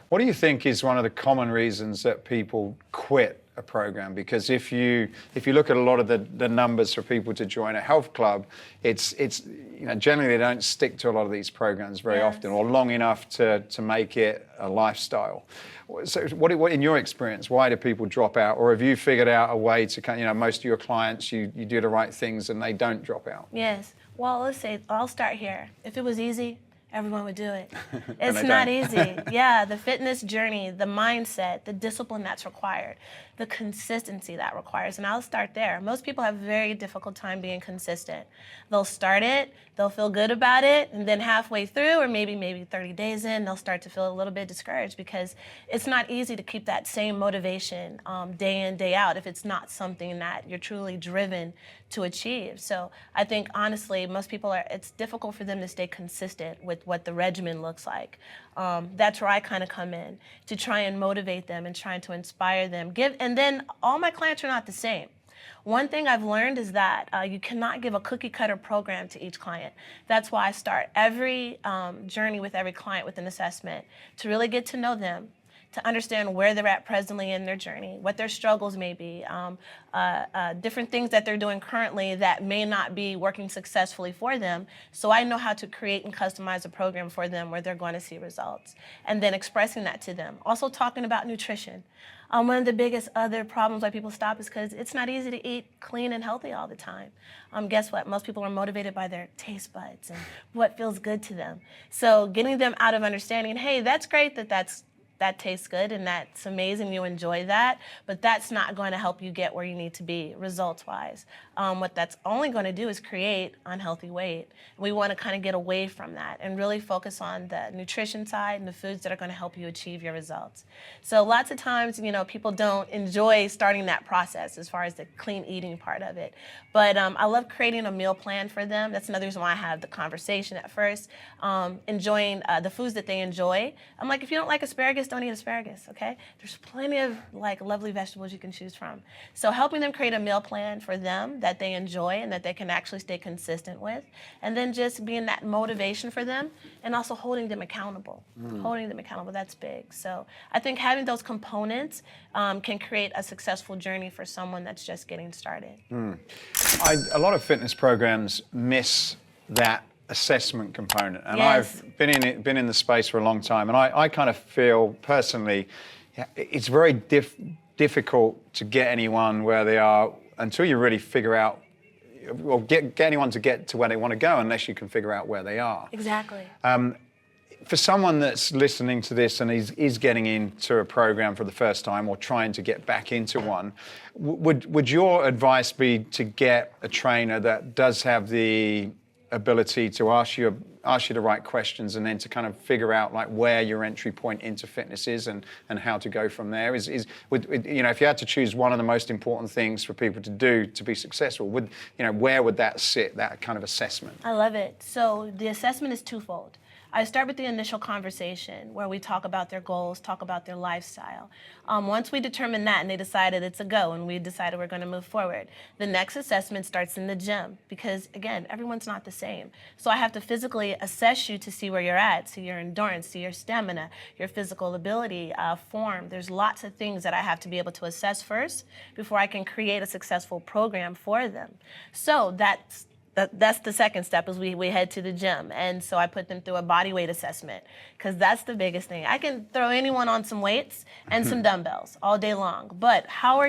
What do you think is one of the common reasons that people quit a program? Because if you look at a lot of the numbers for people to join a health club, it's generally they don't stick to a lot of these programs very often, or long enough to make it a lifestyle. So what in your experience, why do people drop out? Or have you figured out a way to most of your clients, you do the right things and they don't drop out? Yes. Well, let's say, I'll start here. If it was easy, everyone would do it. It's not easy. Yeah, the fitness journey, the mindset, the discipline that's required, the consistency that requires, and I'll start there. Most people have a very difficult time being consistent. They'll start it, they'll feel good about it, and then halfway through, or maybe 30 days in, they'll start to feel a little bit discouraged, because it's not easy to keep that same motivation day in, day out if it's not something that you're truly driven to achieve. So I think, honestly, most people it's difficult for them to stay consistent with what the regimen looks like. That's where I kind of come in, to try and motivate them and trying to inspire them. And then all my clients are not the same. One thing I've learned is that you cannot give a cookie cutter program to each client. That's why I start every journey with every client with an assessment, to really get to know them, to understand where they're at presently in their journey, what their struggles may be, different things that they're doing currently that may not be working successfully for them. So I know how to create and customize a program for them where they're going to see results, and then expressing that to them. Also talking about nutrition. One of the biggest other problems why people stop is because it's not easy to eat clean and healthy all the time. Guess what? Most people are motivated by their taste buds and what feels good to them. So getting them out of understanding, hey, that's great that tastes good and that's amazing, you enjoy that, but that's not going to help you get where you need to be results-wise. What that's only going to do is create unhealthy weight. We want to kind of get away from that and really focus on the nutrition side and the foods that are going to help you achieve your results. So lots of times, people don't enjoy starting that process as far as the clean eating part of it. But I love creating a meal plan for them. That's another reason why I have the conversation at first, enjoying the foods that they enjoy. I'm like, if you don't like asparagus, don't eat asparagus, okay? There's plenty of lovely vegetables you can choose from. So helping them create a meal plan for them that they enjoy and that they can actually stay consistent with, and then just being that motivation for them, and also holding them accountable. Holding them accountable, that's big. So I think having those components can create a successful journey for someone that's just getting started. A lot of fitness programs miss that assessment component, and Yes. I've been in the space for a long time, and I kind of feel personally it's very difficult to get anyone where they are until you really figure out, or get anyone to get to where they want to go, unless you can figure out where they are. Exactly. For someone that's listening to this and is getting into a program for the first time or trying to get back into one, would your advice be to get a trainer that does have the ability to ask you the right questions, and then to kind of figure out where your entry point into fitness is and how to go from there? If you had to choose one of the most important things for people to do to be successful, where would that sit, that kind of assessment? I love it. So the assessment is twofold. I start with the initial conversation where we talk about their goals, talk about their lifestyle. Once we determine that and they decided it's a go and we decided we're going to move forward, the next assessment starts in the gym, because again, everyone's not the same. So I have to physically assess you to see where you're at, see your endurance, see your stamina, your physical ability, form. There's lots of things that I have to be able to assess first before I can create a successful program for them. So that's the second step, is we head to the gym. And so I put them through a body weight assessment, because that's the biggest thing. I can throw anyone on some weights and some dumbbells all day long, but how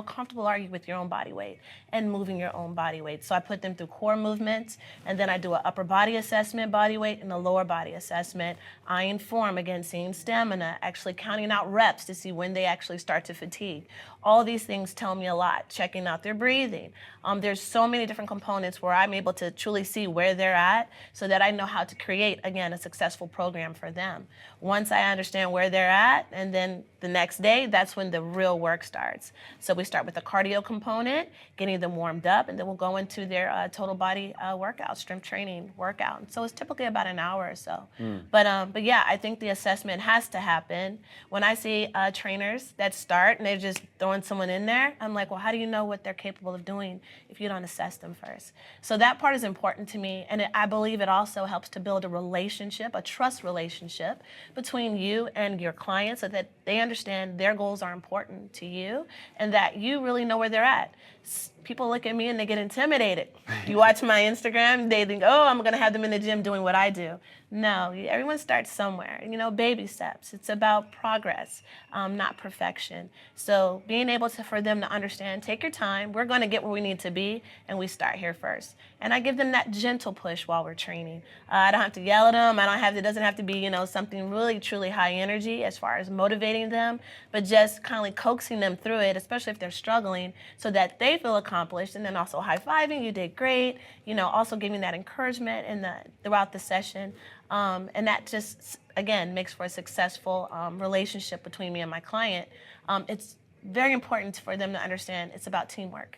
comfortable are you with your own body weight and moving your own body weight? So I put them through core movements, and then I do an upper body assessment, body weight, and a lower body assessment. I inform, again, seeing stamina, actually counting out reps to see when they actually start to fatigue. All these things tell me a lot. Checking out their breathing. There's so many different components where I'm able to truly see where they're at, so that I know how to create, again, a successful program for them. Once I understand where they're at, and then the next day, that's when the real work starts. So we start with the cardio component, getting them warmed up, and then we'll go into their total body workout, strength training workout. So it's typically about an hour or so. But yeah, I think the assessment has to happen. When I see trainers that start and they're just throwing someone in there, I'm like, well, how do you know what they're capable of doing if you don't assess them first? So So that part is important to me, and I believe it also helps to build a relationship, a trust relationship between you and your client, so that they understand their goals are important to you and that you really know where they're at. People look at me and they get intimidated. You watch my Instagram, they think, oh, I'm gonna have them in the gym doing what I do. No, everyone starts somewhere, baby steps. It's about progress, not perfection. So being able for them to understand, take your time, we're gonna get where we need to be, and we start here first. And I give them that gentle push while we're training. I don't have to yell at them, it doesn't have to be, something really, truly high energy as far as motivating them, but just kind of coaxing them through it, especially if they're struggling, so that they feel accomplished, and then also high-fiving, you did great, also giving that encouragement throughout the session. And that just, again, makes for a successful relationship between me and my client. It's very important for them to understand it's about teamwork.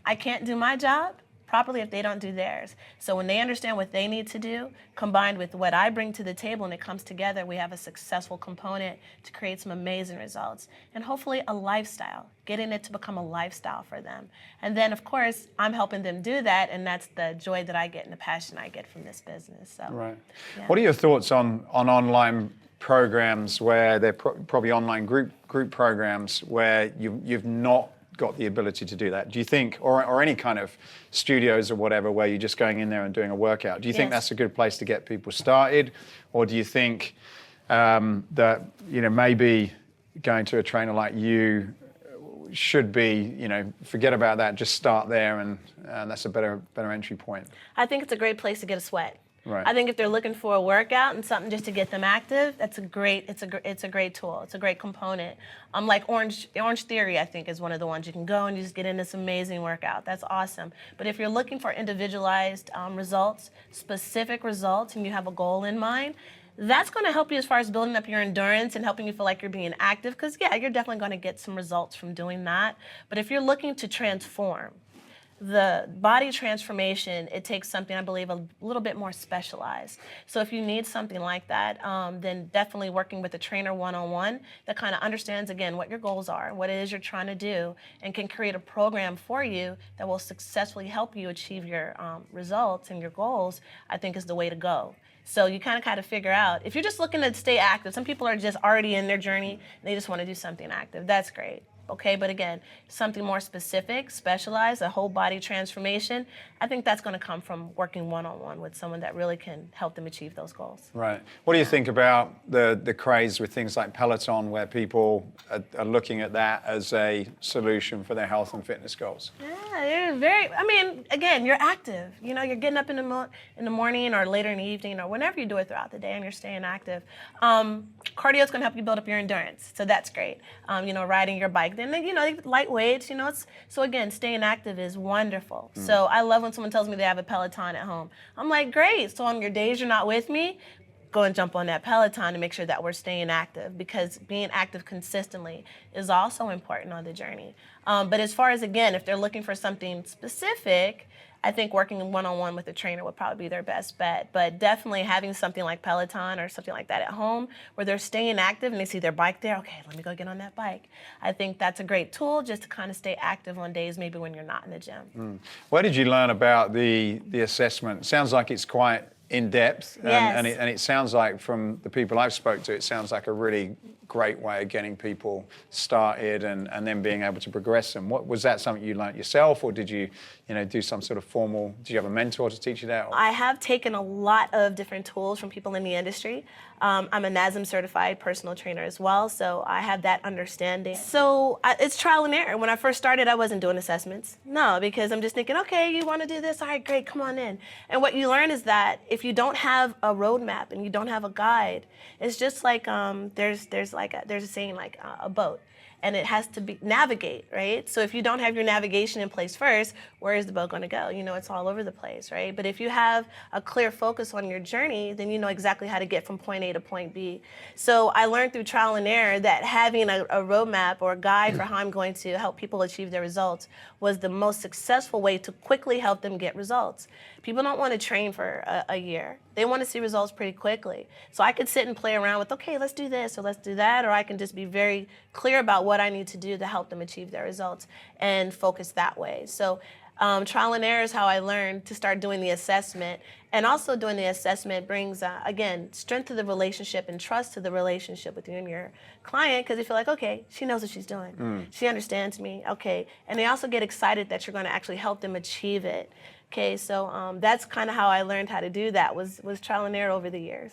I can't do my job properly if they don't do theirs. So when they understand what they need to do, combined with what I bring to the table and it comes together, we have a successful component to create some amazing results. And hopefully a lifestyle, getting it to become a lifestyle for them. And then, of course, I'm helping them do that, and that's the joy that I get and the passion I get from this business. So, right. Yeah. What are your thoughts on online programs where they're probably online group programs where you've not got the ability to do that? Do you think, or any kind of studios or whatever, where you're just going in there and doing a workout, do you think that's a good place to get people started? Or do you think that, maybe going to a trainer like you should be, forget about that, just start there, and that's a better entry point? I think it's a great place to get a sweat. Right. I think if they're looking for a workout and something just to get them active, it's a great tool. It's a great component. Like Orange Theory, I think, is one of the ones you can go and you just get in this amazing workout. That's awesome. But if you're looking for individualized results, specific results, and you have a goal in mind, that's going to help you as far as building up your endurance and helping you feel like you're being active, because, yeah, you're definitely going to get some results from doing that. But if you're looking to transform, the body transformation, it takes something, I believe, a little bit more specialized. So if you need something like that, then definitely working with a trainer one-on-one that kind of understands, again, what your goals are, what it is you're trying to do, and can create a program for you that will successfully help you achieve your results and your goals, I think is the way to go. So you kind of figure out, if you're just looking to stay active, some people are just already in their journey, and they just want to do something active. That's great. Okay, but again, something more specific, specialized, a whole body transformation, I think that's going to come from working one-on-one with someone that really can help them achieve those goals. Right. What do you think about the craze with things like Peloton, where people are looking at that as a solution for their health and fitness goals? Yeah, again, you're active. You're getting up in the morning or later in the evening or whenever you do it throughout the day, and you're staying active. Cardio is going to help you build up your endurance, so that's great. Riding your bike. Then, light weights, so again, staying active is wonderful. So I love when someone tells me they have a Peloton at home. I'm like, great. So on your days you're not with me, go and jump on that Peloton to make sure that we're staying active, because being active consistently is also important on the journey. But as far as, again, if they're looking for something specific, I think working one-on-one with a trainer would probably be their best bet. But definitely having something like Peloton or something like that at home where they're staying active and they see their bike there, okay, let me go get on that bike. I think that's a great tool just to kind of stay active on days maybe when you're not in the gym. Where did you learn about the assessment? Sounds like it's quite in-depth, and it sounds like, from the people I've spoke to, it sounds like a really great way of getting people started and then being able to progress them. Was that something you learned yourself, or did you do some sort of formal, did you have a mentor to teach you that? I have taken a lot of different tools from people in the industry. I'm a NASM certified personal trainer as well, so I have that understanding. So it's trial and error. When I first started, I wasn't doing assessments. No, because I'm just thinking, okay, you want to do this? All right, great, come on in. And what you learn is that if you don't have a roadmap and you don't have a guide, it's just like there's a saying like a boat. And it has to be navigate, right? So if you don't have your navigation in place first, where is the boat going to go? It's all over the place, right? But if you have a clear focus on your journey, then you know exactly how to get from point A to point B. So I learned through trial and error that having a roadmap or a guide for how I'm going to help people achieve their results was the most successful way to quickly help them get results. People don't want to train for a year. They want to see results pretty quickly. So I could sit and play around with, okay, let's do this or let's do that, or I can just be very clear about what I need to do to help them achieve their results and focus that way. So Trial and error is how I learned to start doing the assessment. And also doing the assessment brings, again, strength to the relationship and trust to the relationship with you and your client, because you feel like, okay, she knows what she's doing. She understands me, okay. And they also get excited that you're going to actually help them achieve it. Okay, so that's kind of how I learned how to do that, was trial and error over the years.